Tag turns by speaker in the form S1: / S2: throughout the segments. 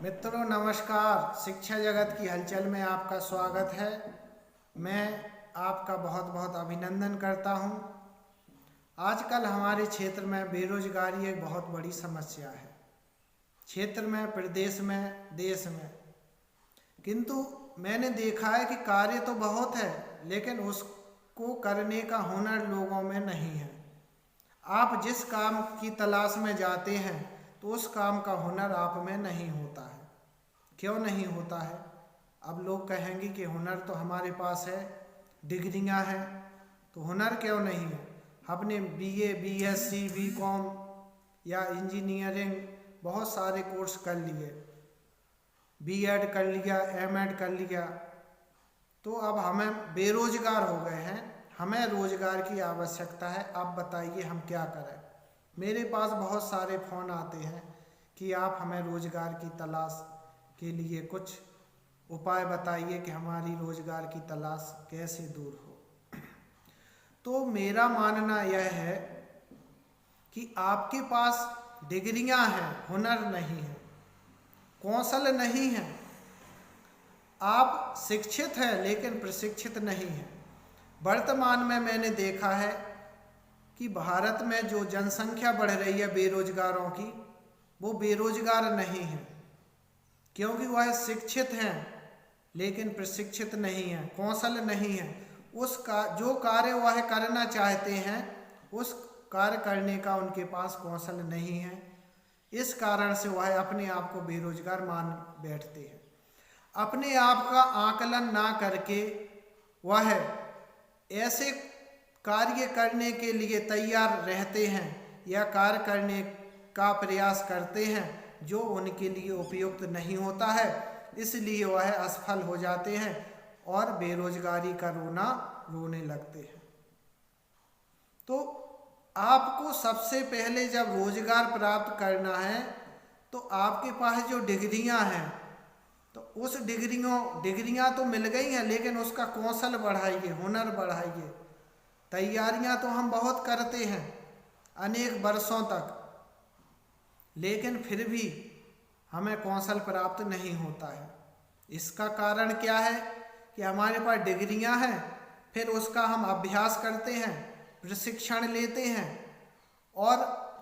S1: मित्रों नमस्कार। शिक्षा जगत की हलचल में आपका स्वागत है। मैं आपका बहुत बहुत अभिनंदन करता हूं। आजकल हमारे क्षेत्र में बेरोजगारी एक बहुत बड़ी समस्या है, क्षेत्र में, प्रदेश में, देश में। किंतु मैंने देखा है कि कार्य तो बहुत है, लेकिन उसको करने का हुनर लोगों में नहीं है। आप जिस काम की तलाश में जाते हैं तो उस काम का हुनर आप में नहीं होता है। क्यों नहीं होता है? अब लोग कहेंगे कि हुनर तो हमारे पास है, डिग्रियां हैं, तो हुनर क्यों नहीं है? हमने बीए, बीएससी, बीकॉम या इंजीनियरिंग बहुत सारे कोर्स कर लिए, बीएड कर लिया, एमएड कर लिया, तो अब हमें बेरोजगार हो गए हैं। हमें रोजगार की आवश्यकता है। आप बताइए हम क्या करें? मेरे पास बहुत सारे फ़ोन आते हैं कि आप हमें रोजगार की तलाश के लिए कुछ उपाय बताइए कि हमारी रोजगार की तलाश कैसे दूर हो। तो मेरा मानना यह है कि आपके पास डिग्रियां हैं, हुनर नहीं है, कौशल नहीं है। आप शिक्षित हैं लेकिन प्रशिक्षित नहीं हैं। वर्तमान में मैंने देखा है कि भारत में जो जनसंख्या बढ़ रही है बेरोजगारों की, वो बेरोजगार नहीं है, क्योंकि वह शिक्षित हैं लेकिन प्रशिक्षित नहीं है, कौशल नहीं है। उसका जो कार्य वह करना चाहते हैं उस कार्य करने का उनके पास कौशल नहीं है। इस कारण से वह अपने आप को बेरोजगार मान बैठते हैं। अपने आप का आकलन ना करके वह ऐसे कार्य करने के लिए तैयार रहते हैं या कार्य करने का प्रयास करते हैं जो उनके लिए उपयुक्त नहीं होता है, इसलिए वह असफल हो जाते हैं और बेरोजगारी का रोना रोने लगते हैं। तो आपको सबसे पहले जब रोजगार प्राप्त करना है तो आपके पास जो डिग्रियां हैं, तो उस डिग्रियां तो मिल गई हैं, लेकिन उसका कौशल बढ़ाइए, हुनर बढ़ाइए। तैयारियां तो हम बहुत करते हैं अनेक वर्षों तक, लेकिन फिर भी हमें कौशल प्राप्त नहीं होता है। इसका कारण क्या है कि हमारे पास डिग्रियां हैं, फिर उसका हम अभ्यास करते हैं, प्रशिक्षण लेते हैं और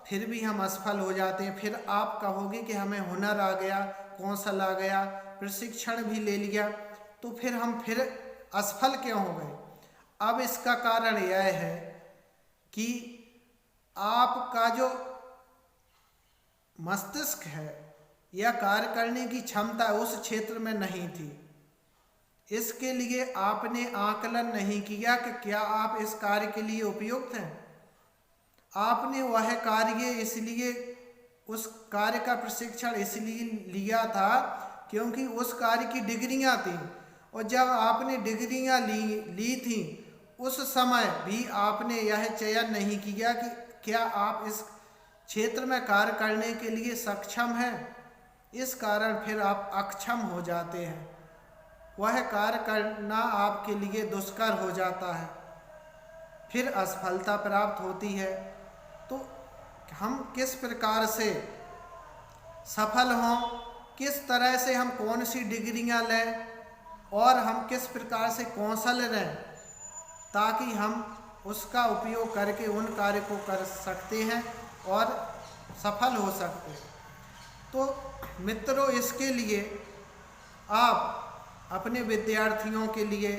S1: फिर भी हम असफल हो जाते हैं। फिर आप कहोगे कि हमें हुनर आ गया, कौशल आ गया, प्रशिक्षण भी ले लिया, तो फिर हम फिर असफल क्यों हो गए? अब इसका कारण यह है कि आपका जो मस्तिष्क है या कार्य करने की क्षमता उस क्षेत्र में नहीं थी। इसके लिए आपने आकलन नहीं किया कि क्या आप इस कार्य के लिए उपयुक्त हैं। आपने वह कार्य इसलिए, उस कार्य का प्रशिक्षण इसलिए लिया था क्योंकि उस कार्य की डिग्रियां थी, और जब आपने डिग्रियां ली थी उस समय भी आपने यह चयन नहीं किया कि क्या आप इस क्षेत्र में कार्य करने के लिए सक्षम हैं। इस कारण फिर आप अक्षम हो जाते हैं, वह कार्य करना आपके लिए दुष्कर हो जाता है, फिर असफलता प्राप्त होती है। तो हम किस प्रकार से सफल हों, किस तरह से हम कौन सी डिग्रियां लें और हम किस प्रकार से कौशल लें ताकि हम उसका उपयोग करके उन कार्य को कर सकते हैं और सफल हो सकते हैं। तो मित्रों, इसके लिए आप अपने विद्यार्थियों के लिए,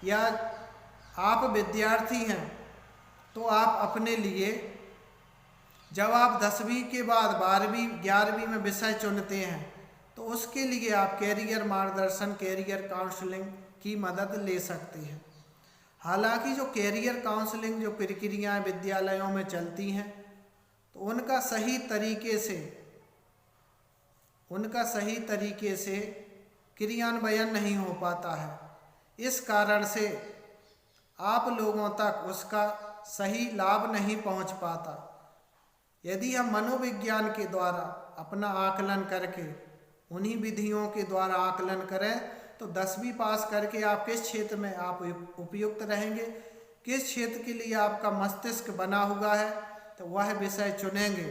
S1: या आप विद्यार्थी हैं तो आप अपने लिए जब आप 10वीं के बाद 12वीं 11वीं में विषय चुनते हैं तो उसके लिए आप कैरियर मार्गदर्शन, कैरियर काउंसलिंग की मदद ले सकते हैं। हालांकि जो कैरियर काउंसलिंग जो प्रक्रियाएं विद्यालयों में चलती हैं तो उनका सही तरीके से क्रियान्वयन नहीं हो पाता है। इस कारण से आप लोगों तक उसका सही लाभ नहीं पहुंच पाता। यदि हम मनोविज्ञान के द्वारा अपना आकलन करके, उन्हीं विधियों के द्वारा आकलन करें तो 10वीं पास करके आप किस क्षेत्र में आप उपयुक्त रहेंगे, किस क्षेत्र के लिए आपका मस्तिष्क बना हुआ है, तो वह विषय चुनेंगे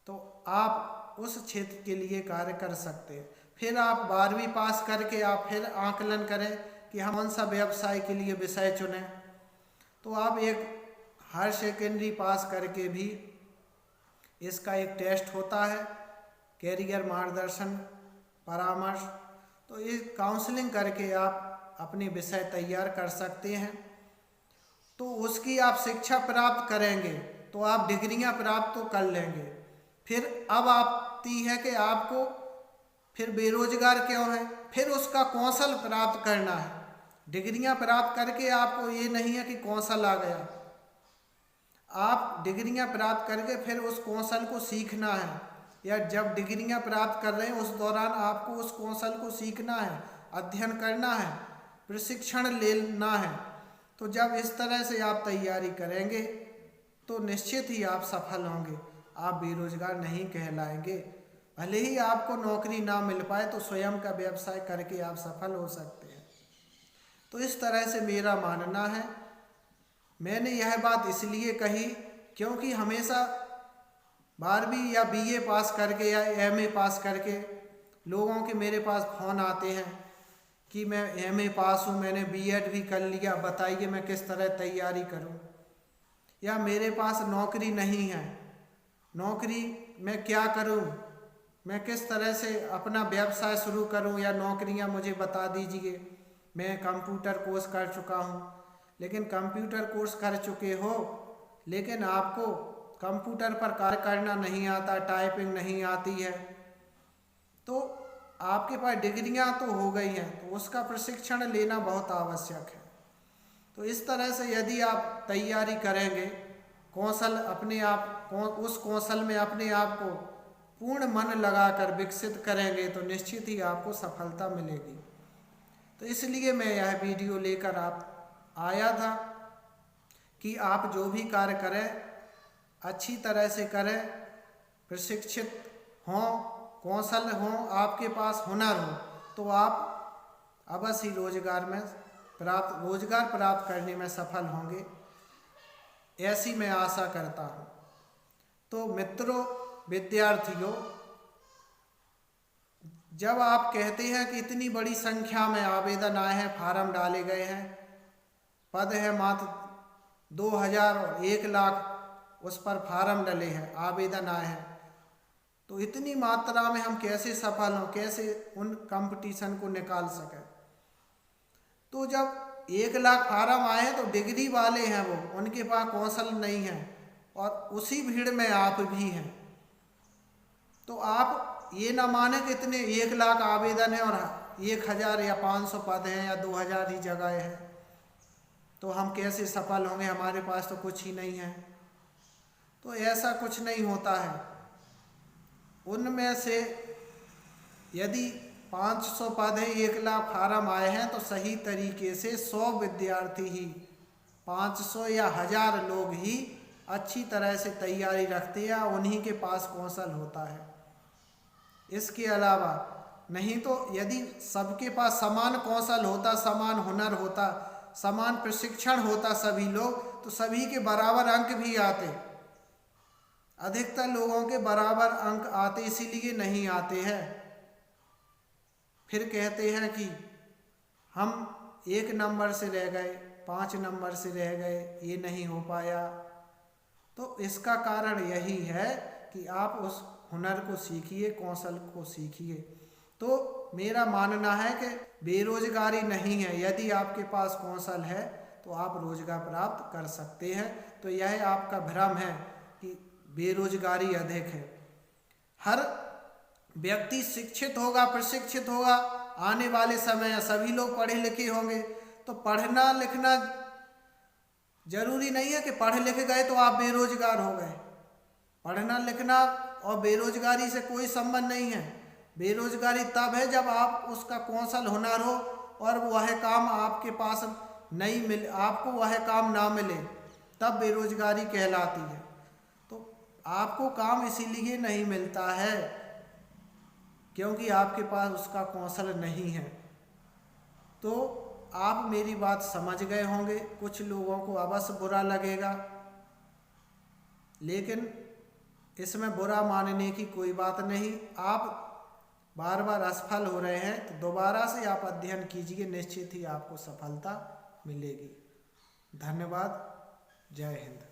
S1: तो आप उस क्षेत्र के लिए कार्य कर सकते हैं। फिर आप 12वीं पास करके आप फिर आकलन करें कि हम कौन सा व्यवसाय के लिए विषय चुनें। तो आप एक हायर सेकेंडरी पास करके भी इसका एक टेस्ट होता है, कैरियर मार्गदर्शन परामर्श। तो इस काउंसलिंग करके आप अपने विषय तैयार कर सकते हैं। तो उसकी आप शिक्षा प्राप्त करेंगे तो आप डिग्रियां प्राप्त तो कर लेंगे। फिर अब आती है कि आपको फिर बेरोजगार क्यों है, फिर उसका कौशल प्राप्त करना है। डिग्रियां प्राप्त करके आपको ये नहीं है कि कौशल आ गया, आप डिग्रियां प्राप्त करके फिर उस कौशल को सीखना है, या जब डिग्रियां प्राप्त कर रहे हैं उस दौरान आपको उस कौशल को सीखना है, अध्ययन करना है, प्रशिक्षण लेना है। तो जब इस तरह से आप तैयारी करेंगे तो निश्चित ही आप सफल होंगे, आप बेरोजगार नहीं कहलाएंगे। भले ही आपको नौकरी ना मिल पाए तो स्वयं का व्यवसाय करके आप सफल हो सकते हैं। तो इस तरह से मेरा मानना है। मैंने यह बात इसलिए कही क्योंकि हमेशा 12वीं या BA पास करके या MA पास करके लोगों के मेरे पास फ़ोन आते हैं कि मैं MA पास हूँ, मैंने B.Ed भी कर लिया, बताइए मैं किस तरह तैयारी करूँ, या मेरे पास नौकरी नहीं है, नौकरी मैं क्या करूँ, मैं किस तरह से अपना व्यवसाय शुरू करूँ, या नौकरियाँ मुझे बता दीजिए। मैं कंप्यूटर कोर्स कर चुका हूँ, लेकिन कंप्यूटर कोर्स कर चुके हो लेकिन आपको कंप्यूटर पर कार्य करना नहीं आता, टाइपिंग नहीं आती है, तो आपके पास डिग्रियां तो हो गई हैं, तो उसका प्रशिक्षण लेना बहुत आवश्यक है। तो इस तरह से यदि आप तैयारी करेंगे, कौशल अपने आप उस कौशल में अपने आप को पूर्ण मन लगाकर विकसित करेंगे तो निश्चित ही आपको सफलता मिलेगी। तो इसलिए मैं यह वीडियो लेकर आप आया था कि आप जो भी कार्य करें अच्छी तरह से करें, प्रशिक्षित हों, कौशल हों, आपके पास हुनर हो, तो आप अवश्य ही रोजगार प्राप्त करने में सफल होंगे, ऐसी मैं आशा करता हूँ। तो मित्रों, विद्यार्थियों, जब आप कहते हैं कि इतनी बड़ी संख्या में आवेदन आए हैं, फार्म डाले गए हैं, पद है मात्र 2000 और 1 लाख उस पर फार्म डले हैं, आवेदन आए हैं, तो इतनी मात्रा में हम कैसे सफल हों, कैसे उन कंपटीशन को निकाल सकें। तो जब 1 लाख फार्म आए हैं तो डिग्री वाले हैं वो, उनके पास कौशल नहीं है, और उसी भीड़ में आप भी हैं। तो आप ये ना माने कि इतने 1 लाख आवेदन है और 1000 या 500 पद हैं या 2000 ही जगह है, तो हम कैसे सफल होंगे, हमारे पास तो कुछ ही नहीं है। तो ऐसा कुछ नहीं होता है। उनमें से यदि 500 पद है, 1 लाख फार्म आए हैं, तो सही तरीके से 100 विद्यार्थी ही, 500 या 1000 लोग ही अच्छी तरह से तैयारी रखते हैं, उन्हीं के पास कौशल होता है। इसके अलावा नहीं तो यदि सबके पास समान कौशल होता, समान हुनर होता, समान प्रशिक्षण होता सभी लोग, तो सभी के बराबर अंक भी आते। अधिकतर लोगों के बराबर अंक आते इसीलिए नहीं आते हैं, फिर कहते हैं कि हम 1 नंबर से रह गए, 5 नंबर से रह गए, ये नहीं हो पाया। तो इसका कारण यही है कि आप उस हुनर को सीखिए, कौशल को सीखिए। तो मेरा मानना है कि बेरोजगारी नहीं है, यदि आपके पास कौशल है तो आप रोजगार प्राप्त कर सकते हैं। तो यह आपका भ्रम है कि बेरोजगारी अधिक है। हर व्यक्ति शिक्षित होगा, प्रशिक्षित होगा, आने वाले समय सभी लोग पढ़े लिखे होंगे। तो पढ़ना लिखना जरूरी नहीं है कि पढ़ लिख गए तो आप बेरोजगार हो गए। पढ़ना लिखना और बेरोजगारी से कोई संबंध नहीं है। बेरोजगारी तब है जब आप उसका कौशल हुनर हो और वह काम आपके पास नहीं मिले, आपको वह काम ना मिले, तब बेरोजगारी कहलाती है। तो आपको काम इसीलिए नहीं मिलता है क्योंकि आपके पास उसका कौशल नहीं है। तो आप मेरी बात समझ गए होंगे। कुछ लोगों को अवश्य बुरा लगेगा, लेकिन इसमें बुरा मानने की कोई बात नहीं। आप बार बार असफल हो रहे हैं तो दोबारा से आप अध्ययन कीजिए, निश्चित ही आपको सफलता मिलेगी। धन्यवाद। जय हिंद।